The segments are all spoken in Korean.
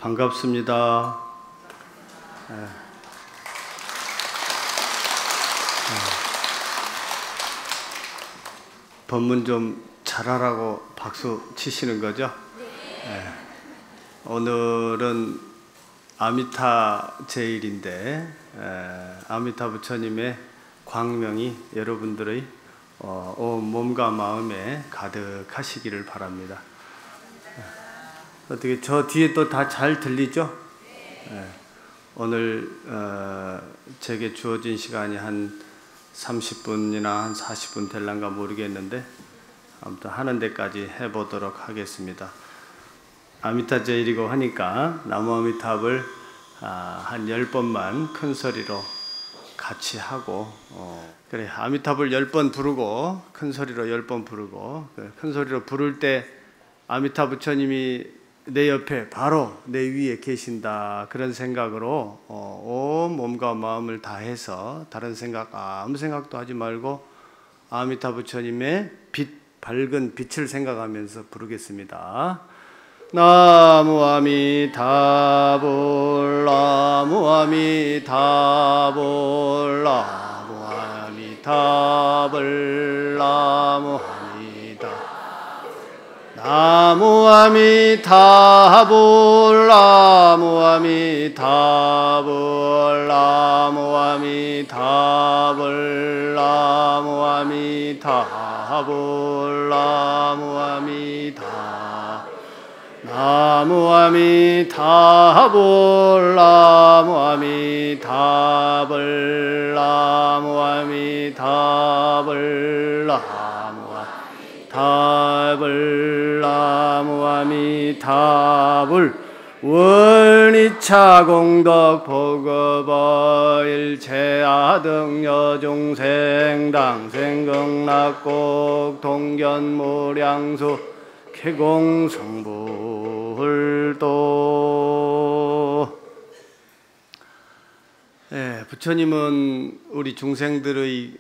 반갑습니다. 법문 좀 잘하라고 박수 치시는 거죠? 네. 오늘은 아미타 제일인데 아미타 부처님의 광명이 여러분들의 온 몸과 마음에 가득하시기를 바랍니다. 어떻게 저 뒤에 또 다 잘 들리죠? 네. 오늘 제게 주어진 시간이 한 30분이나 한 40분 될란가 모르겠는데 아무튼 하는 데까지 해보도록 하겠습니다. 아미타 제일이고 하니까 나무 아미타불 한 10번만 큰 소리로 같이 하고 그래 아미타불 10번 부르고 큰 소리로 10번 부르고 큰 소리로 부를 때 아미타 부처님이 내 옆에 바로 내 위에 계신다 그런 생각으로 온 몸과 마음을 다해서 다른 생각 아무 생각도 하지 말고 아미타 부처님의 밝은 빛을 생각하면서 부르겠습니다. 나무 아미타불 나무 아미타불 나무 아미타불 나무 나무 아미타불 나무 아미타불 나무 아미타불 나무 아미타불 나무 아미타 나무 아미타불 나무 아미타불 나무 아미타불 타불 나무 아미타불 원이차 공덕 보급어 일체아등 여중생 당생극락곡 동견무량수 개공성불도. 부처님은 우리 중생들의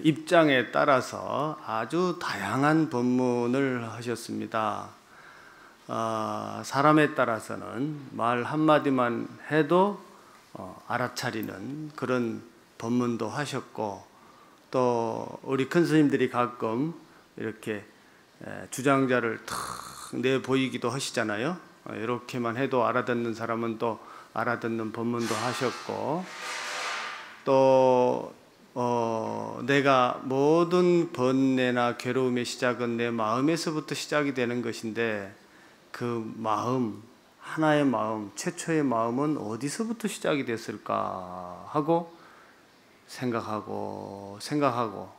입장에 따라서 아주 다양한 법문을 하셨습니다. 사람에 따라서는 말 한마디만 해도 알아차리는 그런 법문도 하셨고, 또 우리 큰 스님들이 가끔 이렇게 주장자를 탁 내보이기도 하시잖아요. 이렇게만 해도 알아듣는 사람은 또 알아듣는 법문도 하셨고, 또 내가 모든 번뇌나 괴로움의 시작은 내 마음에서부터 시작이 되는 것인데 그 마음, 하나의 마음, 최초의 마음은 어디서부터 시작이 됐을까 하고 생각하고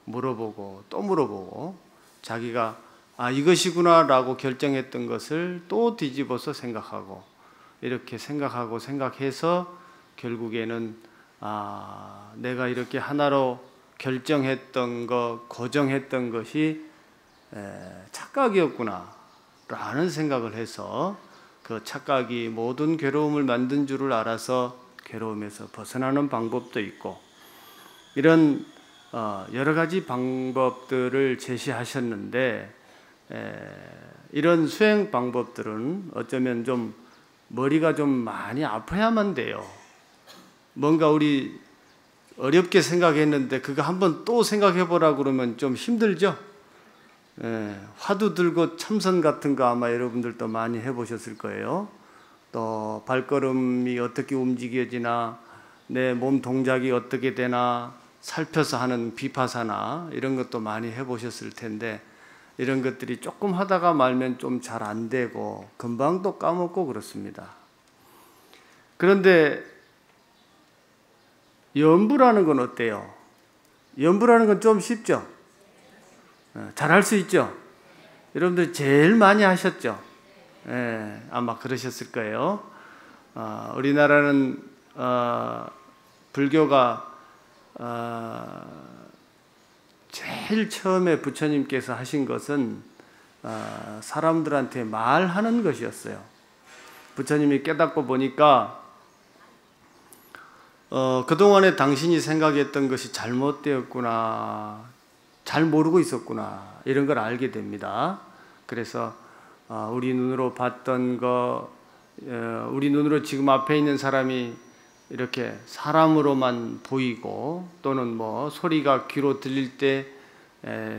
물어보고 또 물어보고 자기가 이것이구나 라고 결정했던 것을 또 뒤집어서 생각하고 이렇게 생각하고 생각해서 결국에는 내가 이렇게 하나로 결정했던 것, 고정했던 것이 착각이었구나 라는 생각을 해서 그 착각이 모든 괴로움을 만든 줄을 알아서 괴로움에서 벗어나는 방법도 있고, 이런 여러 가지 방법들을 제시하셨는데 이런 수행 방법들은 어쩌면 좀 머리가 좀 많이 아파야만 돼요. 뭔가 우리 어렵게 생각했는데 그거 한번 또 생각해보라고 그러면 좀 힘들죠? 화두 들고 참선 같은 거 아마 여러분들도 많이 해보셨을 거예요. 또 발걸음이 어떻게 움직여지나 내 몸 동작이 어떻게 되나 살펴서 하는 비파사나 이런 것도 많이 해보셨을 텐데 이런 것들이 조금 하다가 말면 좀 잘 안 되고 금방 또 까먹고 그렇습니다. 그런데 연부라는 건 어때요? 연부라는 건 좀 쉽죠? 잘할 수 있죠? 여러분들 제일 많이 하셨죠? 아마 그러셨을 거예요. 우리나라는 불교가 제일 처음에 부처님께서 하신 것은 사람들한테 말하는 것이었어요. 부처님이 깨닫고 보니까 그동안에 당신이 생각했던 것이 잘못되었구나, 잘 모르고 있었구나, 이런 걸 알게 됩니다. 그래서 우리 눈으로 봤던 거, 우리 눈으로 지금 앞에 있는 사람이 이렇게 사람으로만 보이고 또는 뭐 소리가 귀로 들릴 때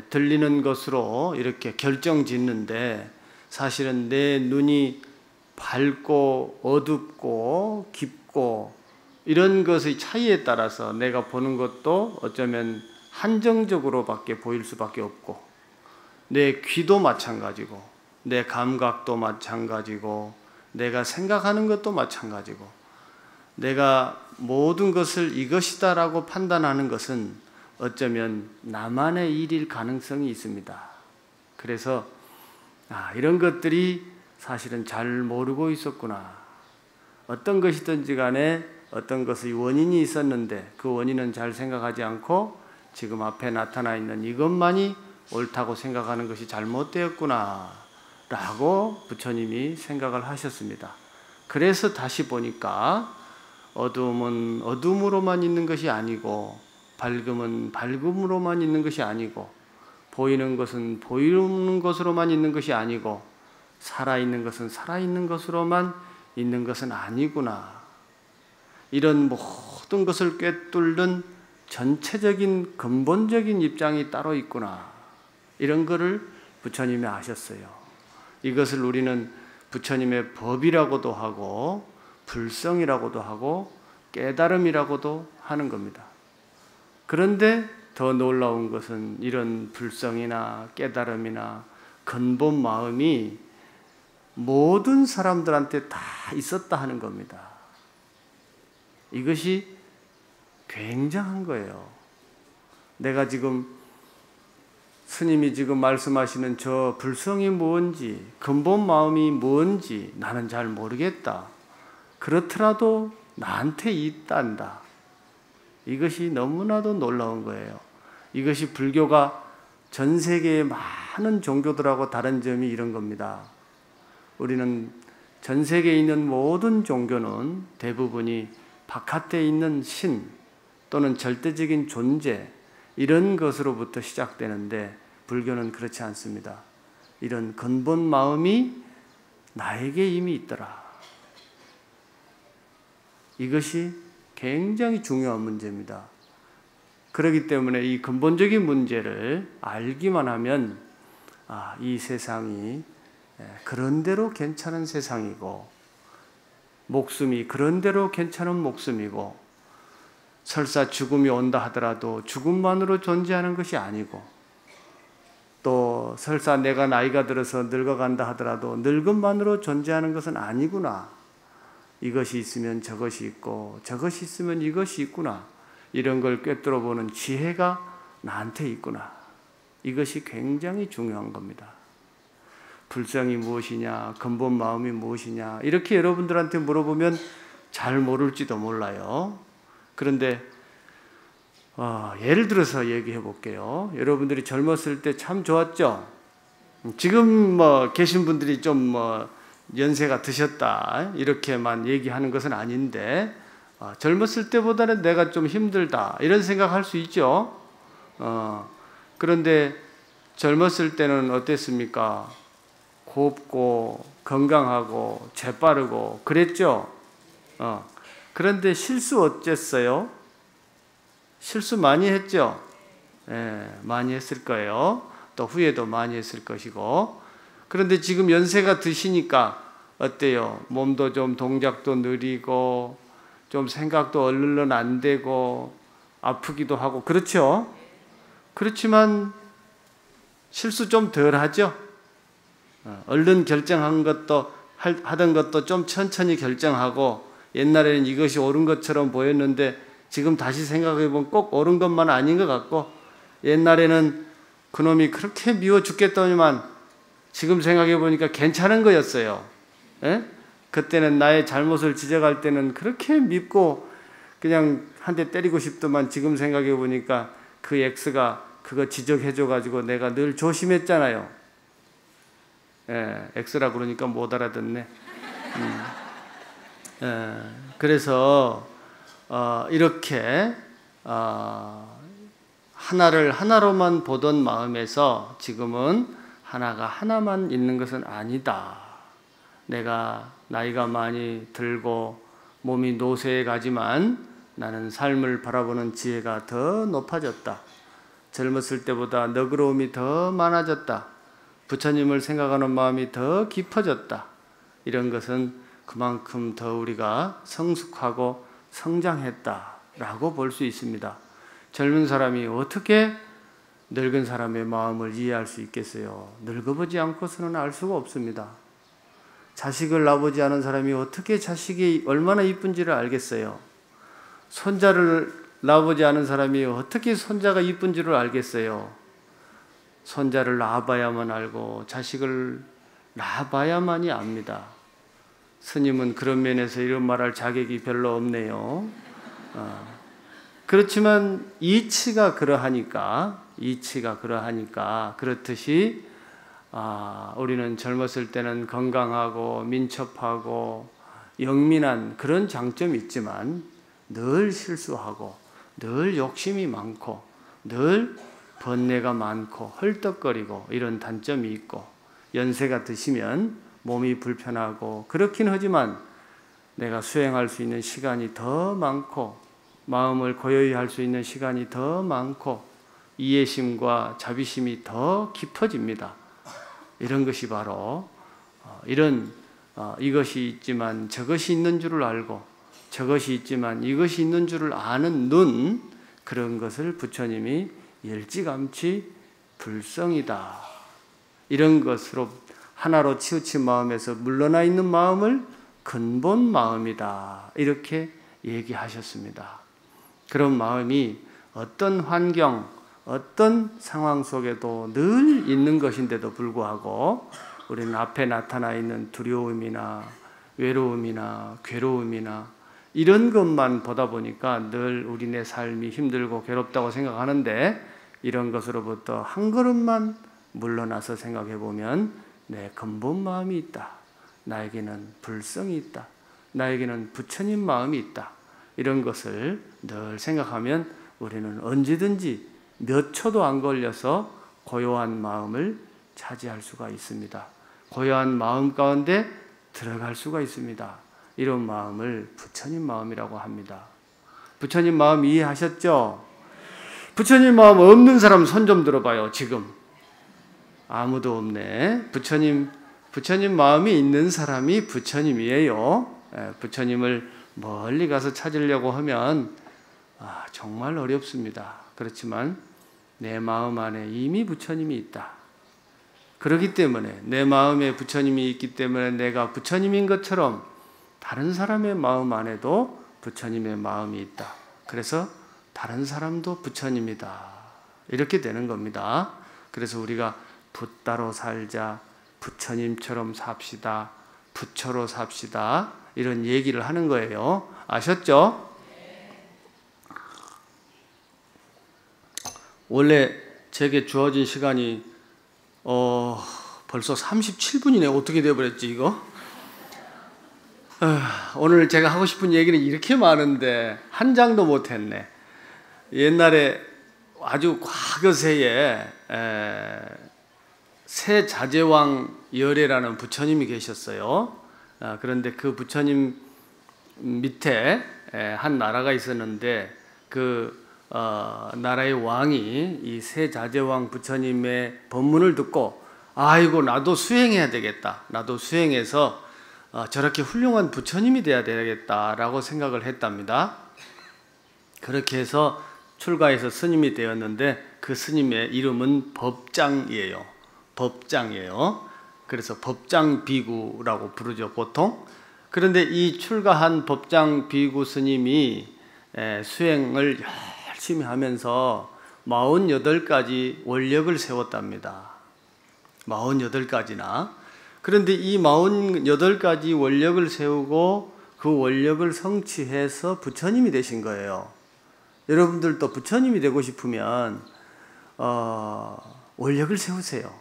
들리는 것으로 이렇게 결정짓는데 사실은 내 눈이 밝고 어둡고 깊고 이런 것의 차이에 따라서 내가 보는 것도 어쩌면 한정적으로 밖에 보일 수밖에 없고 내 귀도 마찬가지고 내 감각도 마찬가지고 내가 생각하는 것도 마찬가지고 내가 모든 것을 이것이다라고 판단하는 것은 어쩌면 나만의 일일 가능성이 있습니다. 그래서 이런 것들이 사실은 잘 모르고 있었구나. 어떤 것이든지 간에 어떤 것의 원인이 있었는데 그 원인은 잘 생각하지 않고 지금 앞에 나타나 있는 이것만이 옳다고 생각하는 것이 잘못되었구나 라고 부처님이 생각을 하셨습니다. 그래서 다시 보니까 어둠은 어둠으로만 있는 것이 아니고 밝음은 밝음으로만 있는 것이 아니고 보이는 것은 보이는 것으로만 있는 것이 아니고 살아있는 것은 살아있는 것으로만 있는 것은 아니구나. 이런 모든 것을 꿰뚫는 전체적인 근본적인 입장이 따로 있구나. 이런 것을 부처님이 아셨어요. 이것을 우리는 부처님의 법이라고도 하고 불성이라고도 하고 깨달음이라고도 하는 겁니다. 그런데 더 놀라운 것은 이런 불성이나 깨달음이나 근본 마음이 모든 사람들한테 다 있었다 하는 겁니다. 이것이 굉장한 거예요. 내가 지금 스님이 지금 말씀하시는 저 불성이 뭔지 근본 마음이 뭔지 나는 잘 모르겠다. 그렇더라도 나한테 있단다. 이것이 너무나도 놀라운 거예요. 이것이 불교가 전 세계의 많은 종교들하고 다른 점이 이런 겁니다. 우리는 전 세계에 있는 모든 종교는 대부분이 바깥에 있는 신 또는 절대적인 존재 이런 것으로부터 시작되는데 불교는 그렇지 않습니다. 이런 근본 마음이 나에게 이미 있더라. 이것이 굉장히 중요한 문제입니다. 그렇기 때문에 이 근본적인 문제를 알기만 하면 이 세상이 그런대로 괜찮은 세상이고 목숨이 그런대로 괜찮은 목숨이고 설사 죽음이 온다 하더라도 죽음만으로 존재하는 것이 아니고 또 설사 내가 나이가 들어서 늙어간다 하더라도 늙음만으로 존재하는 것은 아니구나. 이것이 있으면 저것이 있고 저것이 있으면 이것이 있구나. 이런 걸 꿰뚫어 보는 지혜가 나한테 있구나. 이것이 굉장히 중요한 겁니다. 불성이 무엇이냐, 근본 마음이 무엇이냐 이렇게 여러분들한테 물어보면 잘 모를지도 몰라요. 그런데 예를 들어서 얘기해 볼게요. 여러분들이 젊었을 때 참 좋았죠? 지금 계신 분들이 좀 연세가 드셨다 이렇게만 얘기하는 것은 아닌데 젊었을 때보다는 내가 좀 힘들다 이런 생각할 수 있죠. 그런데 젊었을 때는 어땠습니까? 곱고 건강하고 재빠르고 그랬죠. 그런데 실수 어땠어요? 실수 많이 했죠. 많이 했을 거예요. 또 후회도 많이 했을 것이고. 그런데 지금 연세가 드시니까 어때요? 몸도 좀 동작도 느리고 좀 생각도 얼른 안 되고 아프기도 하고 그렇죠? 그렇지만 실수 좀 덜 하죠? 얼른 결정한 것도 하던 것도 좀 천천히 결정하고 옛날에는 이것이 옳은 것처럼 보였는데 지금 다시 생각해 보면 꼭 옳은 것만 아닌 것 같고 옛날에는 그놈이 그렇게 미워 죽겠더니만 지금 생각해 보니까 괜찮은 거였어요. 그때는 나의 잘못을 지적할 때는 그렇게 밉고 그냥 한 대 때리고 싶더만 지금 생각해 보니까 그 X가 그거 지적해 줘 가지고 내가 늘 조심했잖아요. X라 그러니까 못 알아듣네. 그래서 이렇게 하나를 하나로만 보던 마음에서 지금은 하나가 하나만 있는 것은 아니다. 내가 나이가 많이 들고 몸이 노쇠해 가지만 나는 삶을 바라보는 지혜가 더 높아졌다. 젊었을 때보다 너그러움이 더 많아졌다. 부처님을 생각하는 마음이 더 깊어졌다. 이런 것은 그만큼 더 우리가 성숙하고 성장했다라고 볼 수 있습니다. 젊은 사람이 어떻게 늙은 사람의 마음을 이해할 수 있겠어요? 늙어보지 않고서는 알 수가 없습니다. 자식을 낳아보지 않은 사람이 어떻게 자식이 얼마나 이쁜지를 알겠어요? 손자를 낳아보지 않은 사람이 어떻게 손자가 이쁜지를 알겠어요? 손자를 낳아봐야만 알고 자식을 낳아봐야만이 압니다. 스님은 그런 면에서 이런 말할 자격이 별로 없네요. 그렇지만 이치가 그러하니까 그렇듯이 우리는 젊었을 때는 건강하고 민첩하고 영민한 그런 장점이 있지만 늘 실수하고 늘 욕심이 많고 늘 번뇌가 많고 헐떡거리고 이런 단점이 있고 연세가 드시면 몸이 불편하고 그렇긴 하지만 내가 수행할 수 있는 시간이 더 많고 마음을 고요히 할 수 있는 시간이 더 많고 이해심과 자비심이 더 깊어집니다. 이런 것이 바로 이것이 있지만 저것이 있는 줄을 알고 저것이 있지만 이것이 있는 줄을 아는 눈, 그런 것을 부처님이 일찌감치 불성이다. 이런 것으로 하나로 치우친 마음에서 물러나 있는 마음을 근본 마음이다. 이렇게 얘기하셨습니다. 그런 마음이 어떤 환경, 어떤 상황 속에도 늘 있는 것인데도 불구하고 우리는 앞에 나타나 있는 두려움이나 외로움이나 괴로움이나 이런 것만 보다 보니까 늘 우리네 삶이 힘들고 괴롭다고 생각하는데 이런 것으로부터 한 걸음만 물러나서 생각해 보면 내 근본 마음이 있다. 나에게는 불성이 있다. 나에게는 부처님 마음이 있다. 이런 것을 늘 생각하면 우리는 언제든지 몇 초도 안 걸려서 고요한 마음을 차지할 수가 있습니다. 고요한 마음 가운데 들어갈 수가 있습니다. 이런 마음을 부처님 마음이라고 합니다. 부처님 마음 이해하셨죠? 부처님 마음 없는 사람 손 좀 들어봐요. 지금 아무도 없네. 부처님 마음이 있는 사람이 부처님이에요. 부처님을 멀리 가서 찾으려고 하면 정말 어렵습니다. 그렇지만 내 마음 안에 이미 부처님이 있다. 그렇기 때문에 내 마음에 부처님이 있기 때문에 내가 부처님인 것처럼 다른 사람의 마음 안에도 부처님의 마음이 있다. 그래서 다른 사람도 부처님이다. 이렇게 되는 겁니다. 그래서 우리가 붓다로 살자, 부처님처럼 삽시다, 부처로 삽시다, 이런 얘기를 하는 거예요. 아셨죠? 원래 제게 주어진 시간이 벌써 37분이네. 어떻게 돼버렸지 이거? 오늘 제가 하고 싶은 얘기는 이렇게 많은데 한 장도 못했네. 옛날에 아주 과거세에 세자재왕 열애라는 부처님이 계셨어요. 그런데 그 부처님 밑에 한 나라가 있었는데 그 나라의 왕이 이 세자재왕 부처님의 법문을 듣고 아이고 나도 수행해야 되겠다. 나도 수행해서 저렇게 훌륭한 부처님이 돼야 되겠다라고 생각을 했답니다. 그렇게 해서 출가해서 스님이 되었는데 그 스님의 이름은 법장이에요. 법장이에요. 그래서 법장 비구라고 부르죠 보통. 그런데 이 출가한 법장 비구 스님이 수행을 열심히 하면서 48가지 원력을 세웠답니다. 48가지나. 그런데 이 48가지 원력을 세우고 그 원력을 성취해서 부처님이 되신 거예요. 여러분들도 부처님이 되고 싶으면 원력을 세우세요.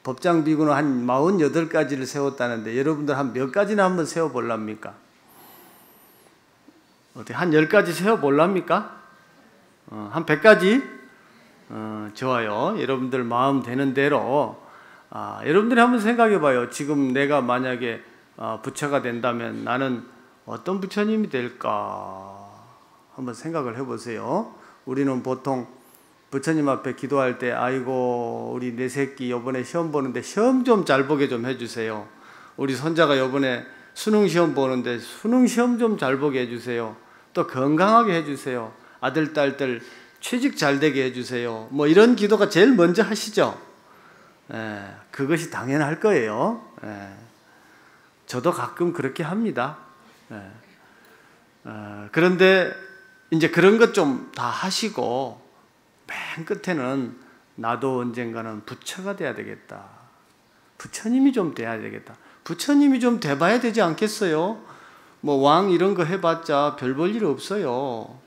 법장 비구는 한 48가지를 세웠다는데 여러분들 한 몇 가지나 한번 세워볼랍니까? 어떻게 한 10가지 세워볼랍니까? 한 100가지? 좋아요. 여러분들 마음 되는 대로 여러분들이 한번 생각해 봐요. 지금 내가 만약에 부처가 된다면 나는 어떤 부처님이 될까? 한번 생각을 해보세요. 우리는 보통 부처님 앞에 기도할 때 아이고 우리 내 새끼 이번에 시험 보는데 시험 좀 잘 보게 좀 해주세요. 우리 손자가 이번에 수능 시험 보는데 수능 시험 좀 잘 보게 해주세요. 또 건강하게 해주세요. 아들 딸들 취직 잘 되게 해주세요. 뭐 이런 기도가 제일 먼저 하시죠. 그것이 당연할 거예요. 저도 가끔 그렇게 합니다. 그런데 이제 그런 것 좀 다 하시고 맨 끝에는 나도 언젠가는 부처가 돼야 되겠다. 부처님이 좀 돼야 되겠다. 부처님이 좀 돼봐야 되지 않겠어요? 뭐 왕 이런 거 해봤자 별 볼 일 없어요.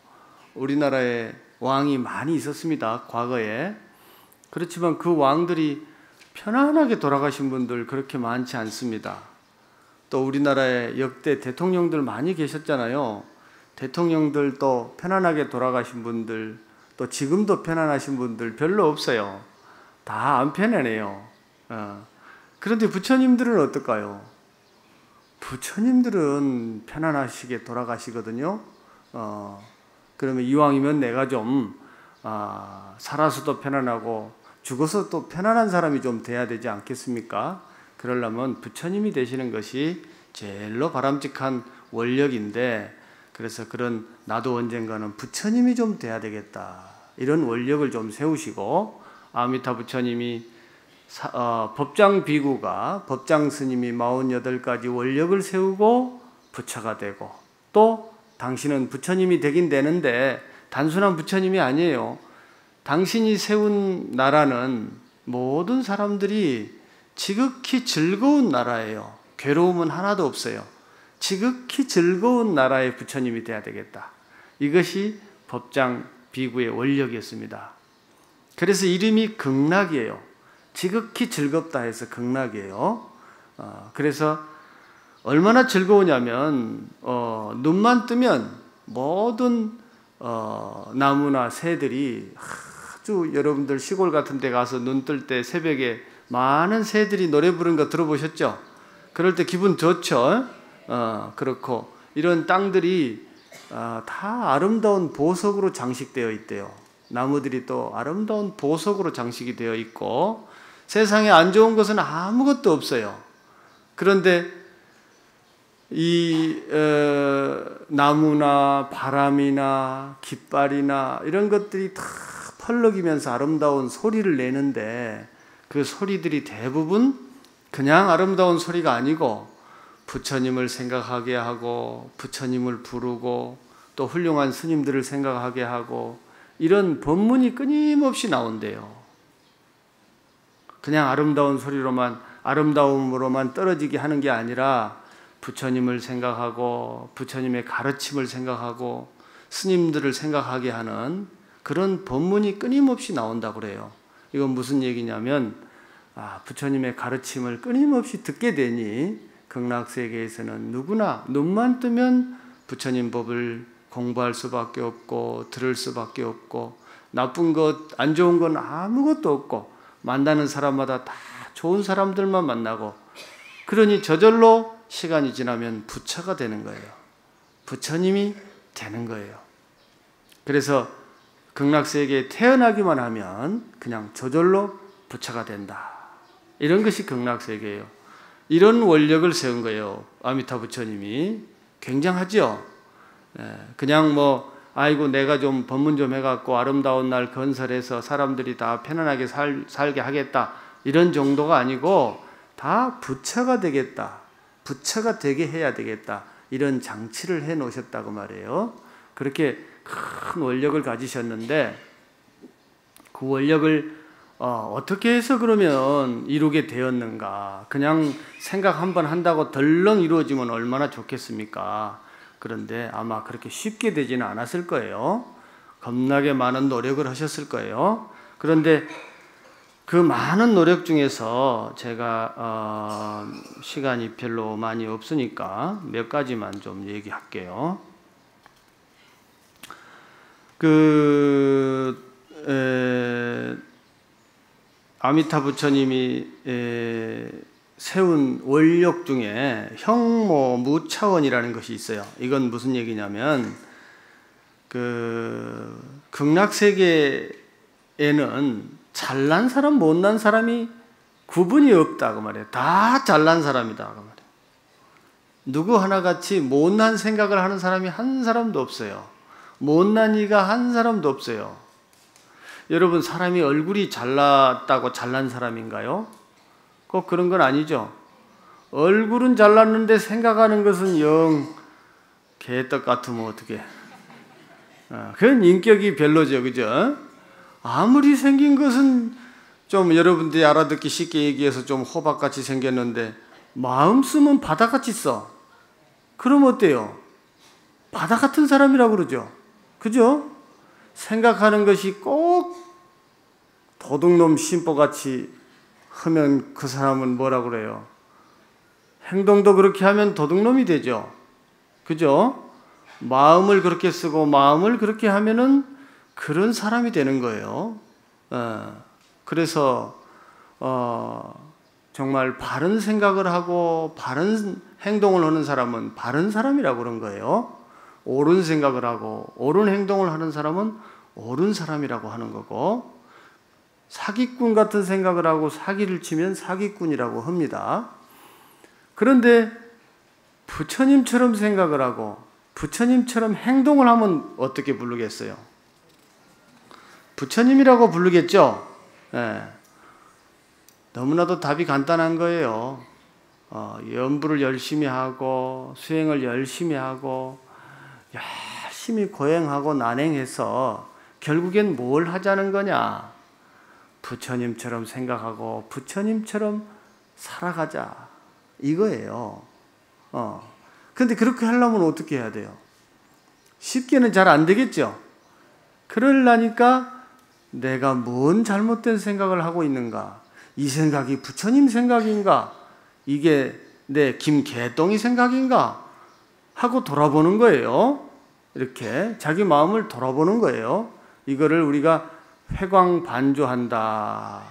우리나라에 왕이 많이 있었습니다. 과거에. 그렇지만 그 왕들이 편안하게 돌아가신 분들 그렇게 많지 않습니다. 또 우리나라에 역대 대통령들 많이 계셨잖아요. 대통령들도 편안하게 돌아가신 분들, 또 지금도 편안하신 분들 별로 없어요. 다 안 편안해요. 그런데 부처님들은 어떨까요? 부처님들은 편안하시게 돌아가시거든요. 그러면 이왕이면 내가 좀 살아서도 편안하고 죽어서 또 편안한 사람이 좀 돼야 되지 않겠습니까? 그러려면 부처님이 되시는 것이 제일로 바람직한 원력인데, 그래서 그런 나도 언젠가는 부처님이 좀 돼야 되겠다, 이런 원력을 좀 세우시고, 아미타 부처님이 법장 비구가, 법장 스님이 48가지 원력을 세우고 부처가 되고, 또 당신은 부처님이 되긴 되는데 단순한 부처님이 아니에요. 당신이 세운 나라는 모든 사람들이 지극히 즐거운 나라예요. 괴로움은 하나도 없어요. 지극히 즐거운 나라의 부처님이 돼야 되겠다. 이것이 법장 비구의 원력이었습니다. 그래서 이름이 극락이에요. 지극히 즐겁다 해서 극락이에요. 그래서 얼마나 즐거우냐면 눈만 뜨면 모든 나무나 새들이, 아주 여러분들 시골 같은 데 가서 눈 뜰 때 새벽에 많은 새들이 노래 부르는 거 들어보셨죠? 그럴 때 기분 좋죠? 그렇고 이런 땅들이 다 아름다운 보석으로 장식되어 있대요. 나무들이 또 아름다운 보석으로 장식이 되어 있고, 세상에 안 좋은 것은 아무것도 없어요. 그런데 이 나무나 바람이나 깃발이나 이런 것들이 다 펄럭이면서 아름다운 소리를 내는데, 그 소리들이 대부분 그냥 아름다운 소리가 아니고 부처님을 생각하게 하고 부처님을 부르고 또 훌륭한 스님들을 생각하게 하고, 이런 법문이 끊임없이 나온대요. 그냥 아름다운 소리로만, 아름다움으로만 떨어지게 하는 게 아니라 부처님을 생각하고 부처님의 가르침을 생각하고 스님들을 생각하게 하는 그런 법문이 끊임없이 나온다고 그래요. 이건 무슨 얘기냐면, 부처님의 가르침을 끊임없이 듣게 되니 극락세계에서는 누구나 눈만 뜨면 부처님 법을 공부할 수밖에 없고 들을 수밖에 없고, 나쁜 것, 안 좋은 건 아무것도 없고, 만나는 사람마다 다 좋은 사람들만 만나고, 그러니 저절로 시간이 지나면 부처가 되는 거예요. 부처님이 되는 거예요. 그래서 극락세계에 태어나기만 하면 그냥 저절로 부처가 된다. 이런 것이 극락세계예요. 이런 원력을 세운 거예요. 아미타 부처님이. 굉장하죠? 그냥 뭐 아이고 내가 좀 법문 좀 해갖고 아름다운 날 건설해서 사람들이 다 편안하게 살게 하겠다, 이런 정도가 아니고 다 부처가 되겠다, 부처가 되게 해야 되겠다, 이런 장치를 해 놓으셨다고 말해요. 그렇게 큰 원력을 가지셨는데, 그 원력을 어떻게 해서 그러면 이루게 되었는가? 그냥 생각 한번 한다고 덜렁 이루어지면 얼마나 좋겠습니까? 그런데 아마 그렇게 쉽게 되지는 않았을 거예요. 겁나게 많은 노력을 하셨을 거예요. 그런데 그 많은 노력 중에서 제가 시간이 별로 많이 없으니까 몇 가지만 좀 얘기할게요. 아미타 부처님이 세운 원력 중에 형모 무차원이라는 것이 있어요. 이건 무슨 얘기냐면 그 극락 세계에는 잘난 사람 못난 사람이 구분이 없다고 말해요. 다 잘난 사람이다 그 말이에요. 누구 하나같이 못난 생각을 하는 사람이 한 사람도 없어요. 못난 이가 한 사람도 없어요. 여러분, 사람이 얼굴이 잘났다고 잘난 사람인가요? 꼭 그런 건 아니죠. 얼굴은 잘났는데 생각하는 것은 영 개떡 같으면 어떡해. 그건 인격이 별로죠. 그죠? 아무리 생긴 것은 좀 여러분들이 알아듣기 쉽게 얘기해서 좀 호박같이 생겼는데 마음 쓰면 바다같이 써. 그럼 어때요? 바다 같은 사람이라고 그러죠. 그죠? 생각하는 것이 꼭 도둑놈 심보같이 하면 그 사람은 뭐라고 그래요? 행동도 그렇게 하면 도둑놈이 되죠. 그죠? 마음을 그렇게 쓰고 마음을 그렇게 하면은 그런 사람이 되는 거예요. 그래서 정말 바른 생각을 하고 바른 행동을 하는 사람은 바른 사람이라고 그런 거예요. 옳은 생각을 하고 옳은 행동을 하는 사람은 옳은 사람이라고 하는 거고, 사기꾼 같은 생각을 하고 사기를 치면 사기꾼이라고 합니다. 그런데 부처님처럼 생각을 하고 부처님처럼 행동을 하면 어떻게 부르겠어요? 부처님이라고 부르겠죠? 네. 너무나도 답이 간단한 거예요. 연부를 열심히 하고 수행을 열심히 하고 열심히 고행하고 난행해서 결국엔 뭘 하자는 거냐? 부처님처럼 생각하고 부처님처럼 살아가자 이거예요. 근데 그렇게 하려면 어떻게 해야 돼요? 쉽게는 잘 안 되겠죠? 그러려니까 내가 뭔 잘못된 생각을 하고 있는가? 이 생각이 부처님 생각인가? 이게 내 김개똥이 생각인가? 하고 돌아보는 거예요. 이렇게 자기 마음을 돌아보는 거예요. 이거를 우리가 회광반조한다.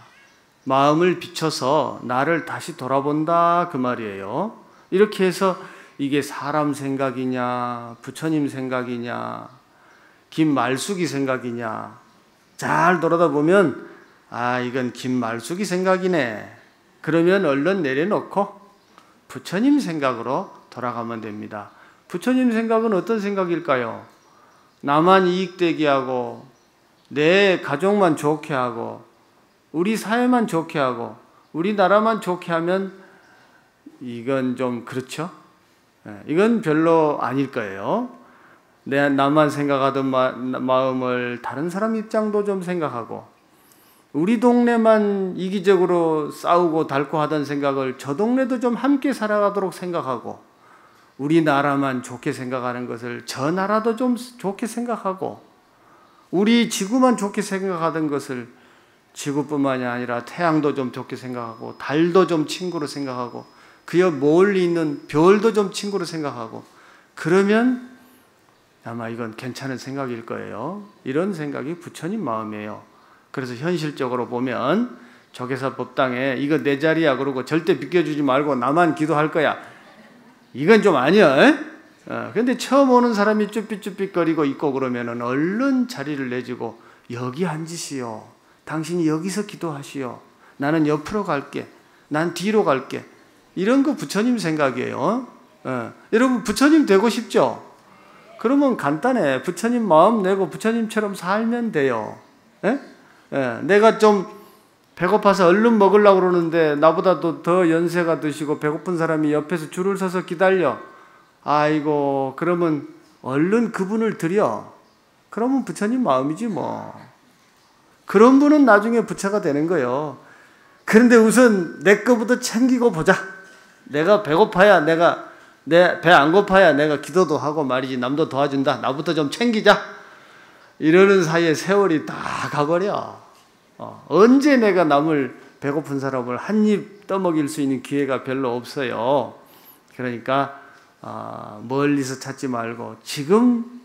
마음을 비춰서 나를 다시 돌아본다 그 말이에요. 이렇게 해서 이게 사람 생각이냐 부처님 생각이냐 김말숙이 생각이냐 잘 돌아다 보면 이건 김말숙이 생각이네. 그러면 얼른 내려놓고 부처님 생각으로 돌아가면 됩니다. 부처님 생각은 어떤 생각일까요? 나만 이익되게 하고 내 가족만 좋게 하고 우리 사회만 좋게 하고 우리나라만 좋게 하면 이건 좀 그렇죠? 이건 별로 아닐 거예요. 나만 생각하던 마음을 다른 사람 입장도 좀 생각하고 우리 동네만 이기적으로 싸우고 닳고 하던 생각을 저 동네도 좀 함께 살아가도록 생각하고 우리나라만 좋게 생각하는 것을 저 나라도 좀 좋게 생각하고 우리 지구만 좋게 생각하던 것을 지구뿐만이 아니라 태양도 좀 좋게 생각하고 달도 좀 친구로 생각하고 그여 멀리 있는 별도 좀 친구로 생각하고 그러면 아마 이건 괜찮은 생각일 거예요. 이런 생각이 부처님 마음이에요. 그래서 현실적으로 보면 조계사 법당에 이거 내 자리야 그러고 절대 비켜주지 말고 나만 기도할 거야. 이건 좀 아니야. 근데 처음 오는 사람이 쭈삣쭈삣거리고 있고 그러면은 얼른 자리를 내주고 여기 앉으시오. 당신이 여기서 기도하시오. 나는 옆으로 갈게. 난 뒤로 갈게. 이런 거 부처님 생각이에요. 여러분 부처님 되고 싶죠? 그러면 간단해. 부처님 마음 내고 부처님처럼 살면 돼요. 내가 좀 배고파서 얼른 먹으려고 그러는데 나보다도 더 연세가 드시고 배고픈 사람이 옆에서 줄을 서서 기다려. 아이고 그러면 얼른 그분을 드려. 그러면 부처님 마음이지 뭐. 그런 분은 나중에 부처가 되는 거예요. 그런데 우선 내 거부터 챙기고 보자. 내가 배고파야 내 배 안 고파야 내가 기도도 하고 말이지. 남도 도와준다. 나부터 좀 챙기자. 이러는 사이에 세월이 다 가버려. 언제 내가 남을 배고픈 사람을 한 입 떠먹일 수 있는 기회가 별로 없어요. 그러니까 멀리서 찾지 말고 지금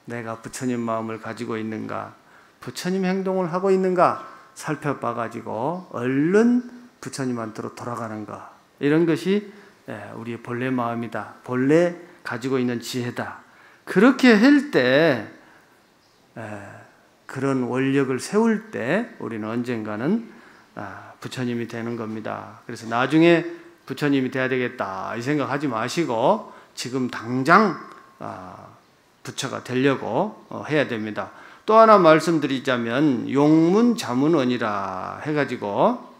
내가 부처님 마음을 가지고 있는가, 부처님 행동을 하고 있는가 살펴봐가지고 얼른 부처님한테로 돌아가는 것, 이런 것이 우리의 본래 마음이다. 본래 가지고 있는 지혜다. 그렇게 할 때, 그런 원력을 세울 때 우리는 언젠가는 부처님이 되는 겁니다. 그래서 나중에 부처님이 돼야 되겠다 이 생각하지 마시고 지금 당장 부처가 되려고 해야 됩니다. 또 하나 말씀드리자면 용문자문언이라 해가지고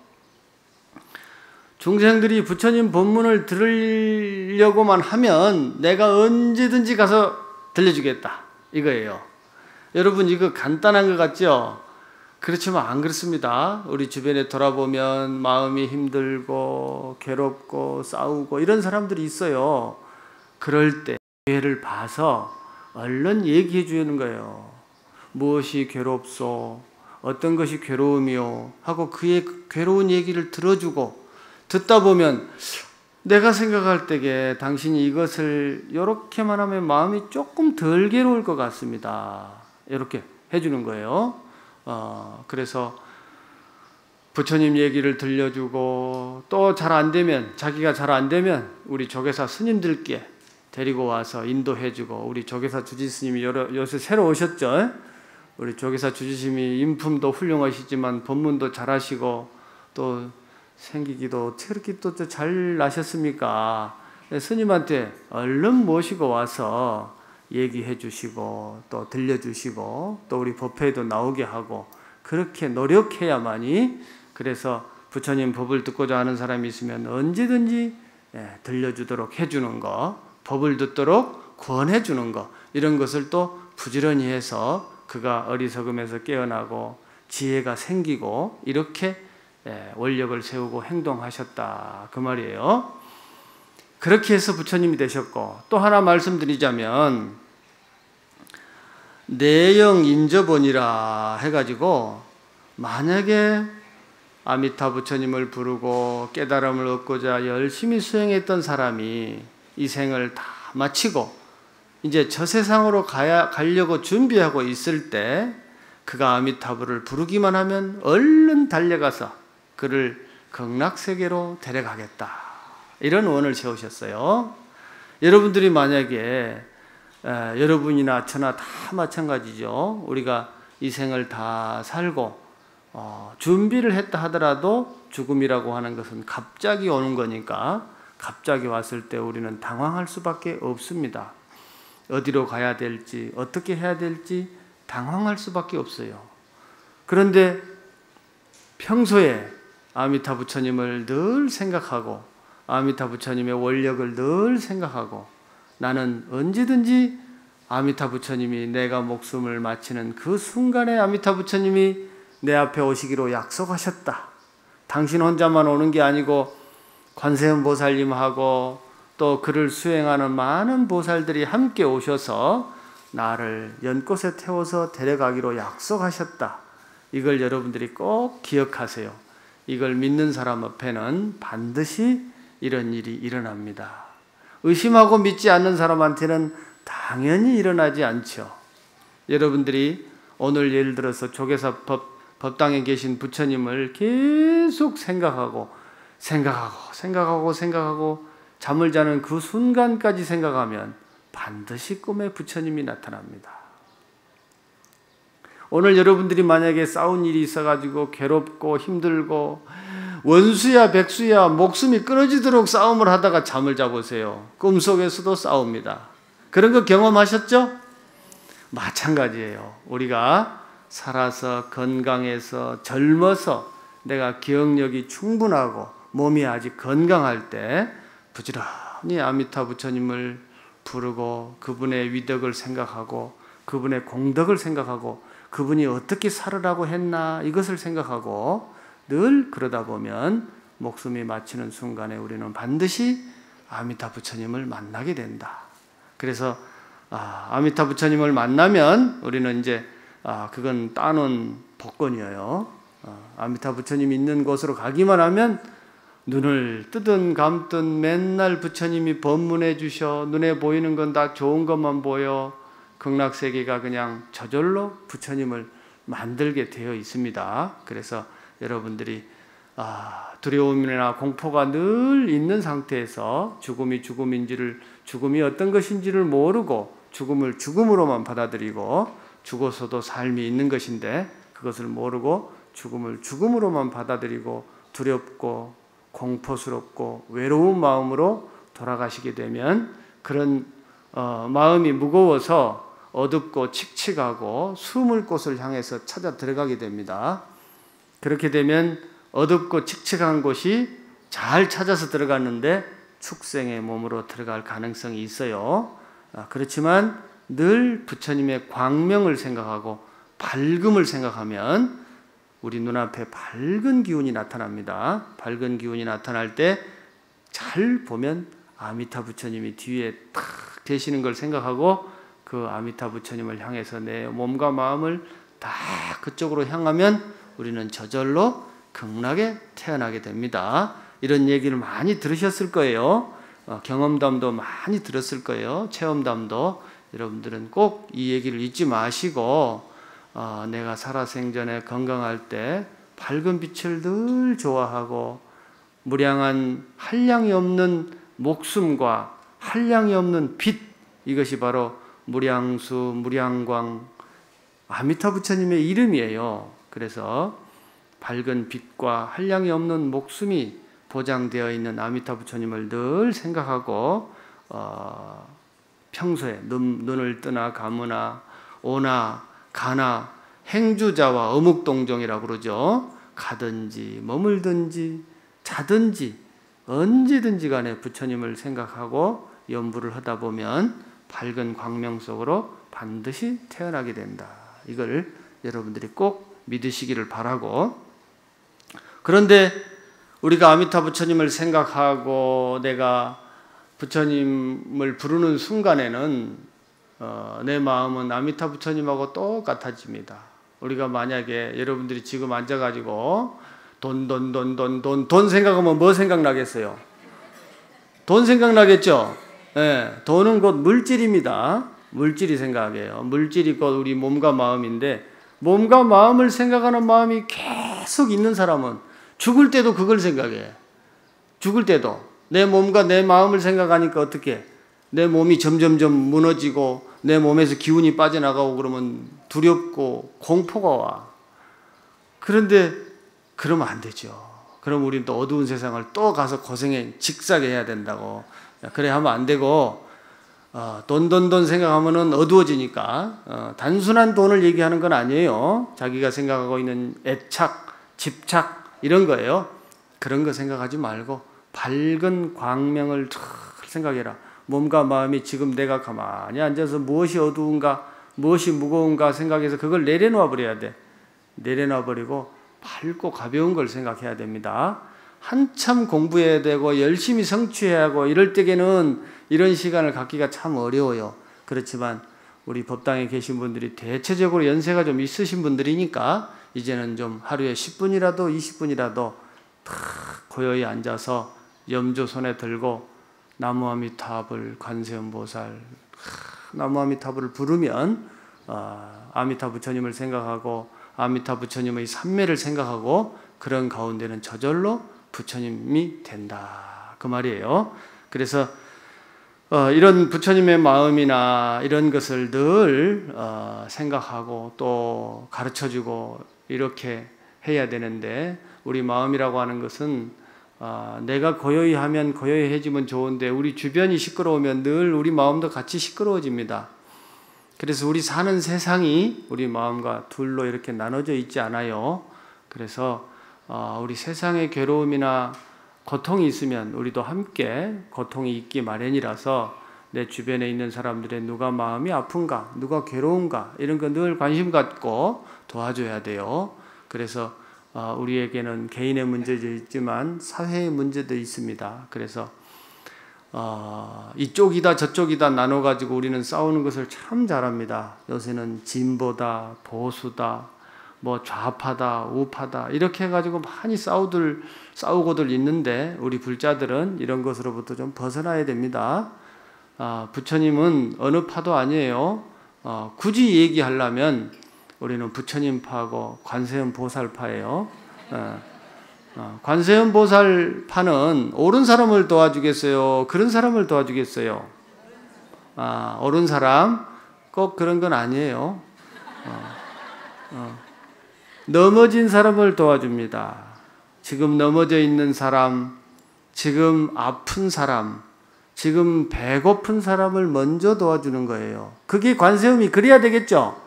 중생들이 부처님 법문을 들으려고만 하면 내가 언제든지 가서 들려주겠다 이거예요. 여러분 이거 간단한 것 같죠? 그렇지만 안 그렇습니다. 우리 주변에 돌아보면 마음이 힘들고 괴롭고 싸우고 이런 사람들이 있어요. 그럴 때 기회를 봐서 얼른 얘기해 주는 거예요. 무엇이 괴롭소? 어떤 것이 괴로움이요? 하고 그의 괴로운 얘기를 들어주고 듣다 보면 내가 생각할 때에 당신이 이것을 이렇게만 하면 마음이 조금 덜 괴로울 것 같습니다. 이렇게 해주는 거예요. 그래서 부처님 얘기를 들려주고 또 잘 안 되면 자기가 잘 안 되면 우리 조계사 스님들께 데리고 와서 인도해주고 우리 조계사 주지스님이 요새 새로 오셨죠? 우리 조계사 주지스님이 인품도 훌륭하시지만 법문도 잘하시고 또 생기기도 그렇게 또 잘 나셨습니까? 스님한테 얼른 모시고 와서 얘기해 주시고 또 들려주시고 또 우리 법회에도 나오게 하고 그렇게 노력해야만이 그래서 부처님 법을 듣고자 하는 사람이 있으면 언제든지 들려주도록 해주는 거, 법을 듣도록 권해 주는 거, 이런 것을 또 부지런히 해서 그가 어리석음에서 깨어나고 지혜가 생기고 이렇게 원력을 세우고 행동하셨다 그 말이에요. 그렇게 해서 부처님이 되셨고 또 하나 말씀드리자면 내영 인접원이라 해가지고 만약에 아미타 부처님을 부르고 깨달음을 얻고자 열심히 수행했던 사람이 이 생을 다 마치고 이제 저 세상으로 가려고 준비하고 있을 때 그가 아미타불을 부르기만 하면 얼른 달려가서 그를 극락세계로 데려가겠다. 이런 원을 세우셨어요. 여러분들이 만약에 여러분이나 저나 다 마찬가지죠. 우리가 이 생을 다 살고 준비를 했다 하더라도 죽음이라고 하는 것은 갑자기 오는 거니까 갑자기 왔을 때 우리는 당황할 수밖에 없습니다. 어디로 가야 될지 어떻게 해야 될지 당황할 수밖에 없어요. 그런데 평소에 아미타 부처님을 늘 생각하고 아미타 부처님의 원력을 늘 생각하고 나는 언제든지 아미타 부처님이 내가 목숨을 마치는 그 순간에 아미타 부처님이 내 앞에 오시기로 약속하셨다. 당신 혼자만 오는 게 아니고 관세음 보살님하고 또 그를 수행하는 많은 보살들이 함께 오셔서 나를 연꽃에 태워서 데려가기로 약속하셨다. 이걸 여러분들이 꼭 기억하세요. 이걸 믿는 사람 앞에는 반드시 이런 일이 일어납니다. 의심하고 믿지 않는 사람한테는 당연히 일어나지 않죠. 여러분들이 오늘 예를 들어서 조계사 법당에 계신 부처님을 계속 생각하고 잠을 자는 그 순간까지 생각하면 반드시 꿈에 부처님이 나타납니다. 오늘 여러분들이 만약에 싸운 일이 있어가지고 괴롭고 힘들고 원수야 백수야 목숨이 끊어지도록 싸움을 하다가 잠을 자보세요. 꿈속에서도 싸웁니다. 그런 거 경험하셨죠? 마찬가지예요. 우리가 살아서 건강해서 젊어서 내가 기억력이 충분하고 몸이 아직 건강할 때 부지런히 아미타 부처님을 부르고 그분의 위덕을 생각하고 그분의 공덕을 생각하고 그분이 어떻게 살으라고 했나 이것을 생각하고 늘 그러다 보면 목숨이 마치는 순간에 우리는 반드시 아미타 부처님을 만나게 된다. 그래서 아미타 부처님을 만나면 우리는 이제 그건 따놓은 복권이에요. 아미타 부처님 있는 곳으로 가기만 하면 눈을 뜨든 감든 맨날 부처님이 법문해 주셔. 눈에 보이는 건 다 좋은 것만 보여. 극락세계가 그냥 저절로 부처님을 만들게 되어 있습니다. 그래서 여러분들이 두려움이나 공포가 늘 있는 상태에서 죽음이 어떤 것인지를 모르고 죽음을 죽음으로만 받아들이고 죽어서도 삶이 있는 것인데 그것을 모르고 죽음을 죽음으로만 받아들이고 두렵고 공포스럽고 외로운 마음으로 돌아가시게 되면 그런 마음이 무거워서 어둡고 칙칙하고 숨을 곳을 향해서 찾아 들어가게 됩니다. 그렇게 되면 어둡고 칙칙한 곳이 잘 찾아서 들어갔는데 축생의 몸으로 들어갈 가능성이 있어요. 그렇지만 늘 부처님의 광명을 생각하고 밝음을 생각하면 우리 눈앞에 밝은 기운이 나타납니다. 밝은 기운이 나타날 때 잘 보면 아미타 부처님이 뒤에 탁 계시는 걸 생각하고 그 아미타 부처님을 향해서 내 몸과 마음을 다 그쪽으로 향하면 우리는 저절로 극락에 태어나게 됩니다. 이런 얘기를 많이 들으셨을 거예요. 경험담도 많이 들었을 거예요. 체험담도. 여러분들은 꼭 이 얘기를 잊지 마시고 내가 살아생전에 건강할 때 밝은 빛을 늘 좋아하고 무량한 한량이 없는 목숨과 한량이 없는 빛, 이것이 바로 무량수, 무량광, 아미타 부처님의 이름이에요. 그래서 밝은 빛과 한량이 없는 목숨이 보장되어 있는 아미타 부처님을 늘 생각하고 평소에 눈을 뜨나 감으나 오나 가나 행주자와 어묵동정이라고 그러죠. 가든지 머물든지 자든지 언제든지 간에 부처님을 생각하고 연부를 하다 보면 밝은 광명 속으로 반드시 태어나게 된다. 이걸 여러분들이 꼭 믿으시기를 바라고, 그런데 우리가 아미타 부처님을 생각하고 내가 부처님을 부르는 순간에는 내 마음은 아미타 부처님하고 똑같아집니다. 우리가 만약에 여러분들이 지금 앉아가지고 돈 생각하면 뭐 생각나겠어요? 돈 생각나겠죠? 네, 돈은 곧 물질입니다. 물질이 생각해요. 물질이 곧 우리 몸과 마음인데 몸과 마음을 생각하는 마음이 계속 있는 사람은 죽을 때도 그걸 생각해. 죽을 때도 내 몸과 내 마음을 생각하니까 어떻게 내 몸이 점점점 무너지고 내 몸에서 기운이 빠져나가고 그러면 두렵고 공포가 와. 그런데 그러면 안 되죠. 그럼 우리는 또 어두운 세상을 또 가서 직사게 해야 된다고. 그래 하면 안 되고 돈 생각하면은 어두워지니까 단순한 돈을 얘기하는 건 아니에요. 자기가 생각하고 있는 애착, 집착 이런 거예요. 그런 거 생각하지 말고 밝은 광명을 생각해라. 몸과 마음이 지금 내가 가만히 앉아서 무엇이 어두운가 무엇이 무거운가 생각해서 그걸 내려놔 버려야 돼. 내려놔 버리고 밝고 가벼운 걸 생각해야 됩니다. 한참 공부해야 되고 열심히 성취해야 하고 이럴 때에는 이런 시간을 갖기가 참 어려워요. 그렇지만 우리 법당에 계신 분들이 대체적으로 연세가 좀 있으신 분들이니까 이제는 좀 하루에 10분이라도 20분이라도 탁 고요히 앉아서 염조 손에 들고 나무아미타불 관세음보살 나무아미타불을 부르면 아미타 부처님을 생각하고 아미타 부처님의 삼매를 생각하고 그런 가운데는 저절로 부처님이 된다. 그 말이에요. 그래서 이런 부처님의 마음이나 이런 것을 늘 생각하고 또 가르쳐주고 이렇게 해야 되는데 우리 마음이라고 하는 것은 내가 고요히 하면 고요히 해지면 좋은데 우리 주변이 시끄러우면 늘 우리 마음도 같이 시끄러워집니다. 그래서 우리 사는 세상이 우리 마음과 둘로 이렇게 나눠져 있지 않아요. 그래서 우리 세상의 괴로움이나 고통이 있으면 우리도 함께 고통이 있기 마련이라서 내 주변에 있는 사람들의 누가 마음이 아픈가, 누가 괴로운가 이런 거 늘 관심 갖고 도와줘야 돼요. 그래서 우리에게는 개인의 문제도 있지만 사회의 문제도 있습니다. 그래서 이쪽이다 저쪽이다 나눠가지고 우리는 싸우는 것을 참 잘합니다. 요새는 진보다 보수다 뭐 좌파다 우파다 이렇게 해가지고 많이 싸우고들 있는데 우리 불자들은 이런 것으로부터 좀 벗어나야 됩니다. 부처님은 어느 파도 아니에요. 굳이 얘기하려면 우리는 부처님파하고 관세음보살파예요. 관세음보살파는 옳은 사람을 도와주겠어요? 그런 사람을 도와주겠어요? 옳은 사람? 꼭 그런 건 아니에요. 넘어진 사람을 도와줍니다. 지금 넘어져 있는 사람, 지금 아픈 사람, 지금 배고픈 사람을 먼저 도와주는 거예요. 그게 관세음이 그래야 되겠죠?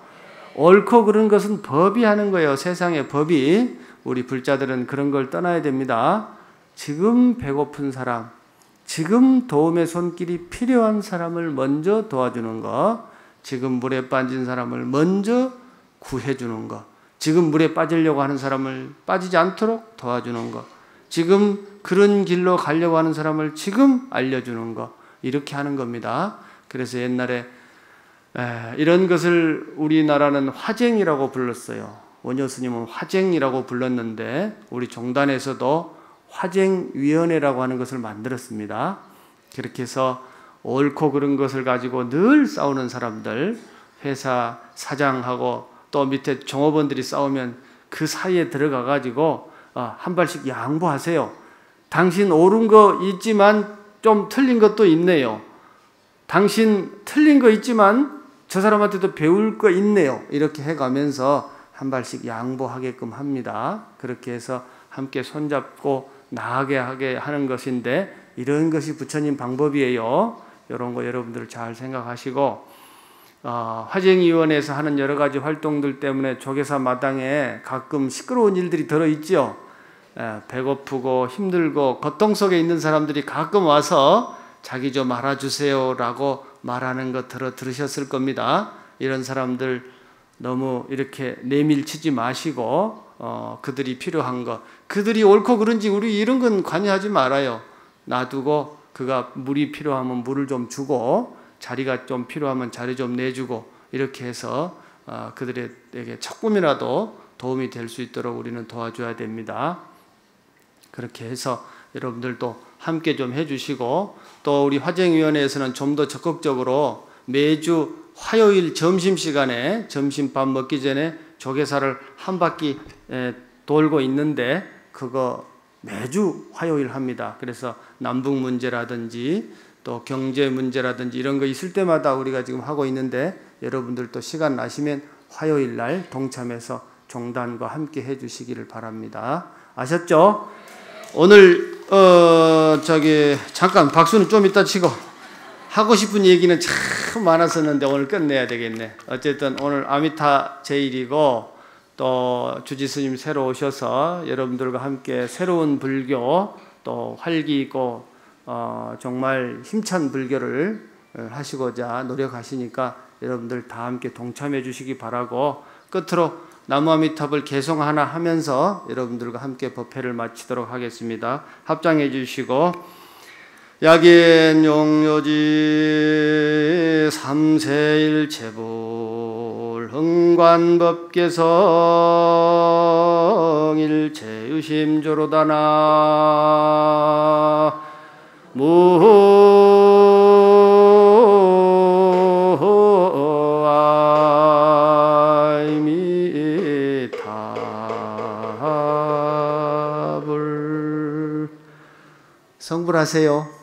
옳고 그른 것은 법이 하는 거예요. 세상의 법이. 우리 불자들은 그런 걸 떠나야 됩니다. 지금 배고픈 사람, 지금 도움의 손길이 필요한 사람을 먼저 도와주는 것, 지금 물에 빠진 사람을 먼저 구해주는 것, 지금 물에 빠지려고 하는 사람을 빠지지 않도록 도와주는 것, 지금 그런 길로 가려고 하는 사람을 지금 알려주는 것, 이렇게 하는 겁니다. 그래서 옛날에 이런 것을 우리나라는 화쟁이라고 불렀어요. 원효 스님은 화쟁이라고 불렀는데 우리 종단에서도 화쟁위원회라고 하는 것을 만들었습니다. 그렇게 해서 옳고 그른 것을 가지고 늘 싸우는 사람들, 회사 사장하고 또 밑에 종업원들이 싸우면 그 사이에 들어가 가지고 한 발씩 양보하세요. 당신 옳은 거 있지만 좀 틀린 것도 있네요. 당신 틀린 거 있지만 저 사람한테도 배울 거 있네요. 이렇게 해가면서 한 발씩 양보하게끔 합니다. 그렇게 해서 함께 손잡고 나아가게 하는 것인데 이런 것이 부처님 방법이에요. 이런 거 여러분들 잘 생각하시고 화쟁위원회에서 하는 여러 가지 활동들 때문에 조계사 마당에 가끔 시끄러운 일들이 들어있죠. 배고프고 힘들고 고통 속에 있는 사람들이 가끔 와서 자기 좀 알아주세요 라고 말하는 거 들으셨을 겁니다. 이런 사람들 너무 이렇게 내밀치지 마시고 그들이 필요한 것, 그들이 옳고 그른지 우리 이런 건 관여하지 말아요. 놔두고 그가 물이 필요하면 물을 좀 주고 자리가 좀 필요하면 자리 좀 내주고 이렇게 해서 그들에게 조금이라도 도움이 될 수 있도록 우리는 도와줘야 됩니다. 그렇게 해서 여러분들도 함께 좀 해주시고 또 우리 화쟁위원회에서는 좀 더 적극적으로 매주 화요일 점심시간에 점심밥 먹기 전에 조계사를 한 바퀴 돌고 있는데 그거 매주 화요일 합니다. 그래서 남북 문제라든지 또 경제 문제라든지 이런 거 있을 때마다 우리가 지금 하고 있는데 여러분들도 시간 나시면 화요일 날 동참해서 종단과 함께 해주시기를 바랍니다. 아셨죠? 오늘 잠깐 박수는 좀 이따 치고 하고 싶은 얘기는 참 많았었는데 오늘 끝내야 되겠네. 어쨌든 오늘 아미타 제일이고 또 주지 스님 새로 오셔서 여러분들과 함께 새로운 불교 또 활기 있고 정말 힘찬 불교를 하시고자 노력하시니까 여러분들 다 함께 동참해 주시기 바라고 끝으로 나무아미탑을 개송 하나 하면서 여러분들과 함께 법회를 마치도록 하겠습니다. 합장해 주시고 약인용요지 삼세일체불 흥관법계성 일체유심조로다나 무아미타불 성불하세요.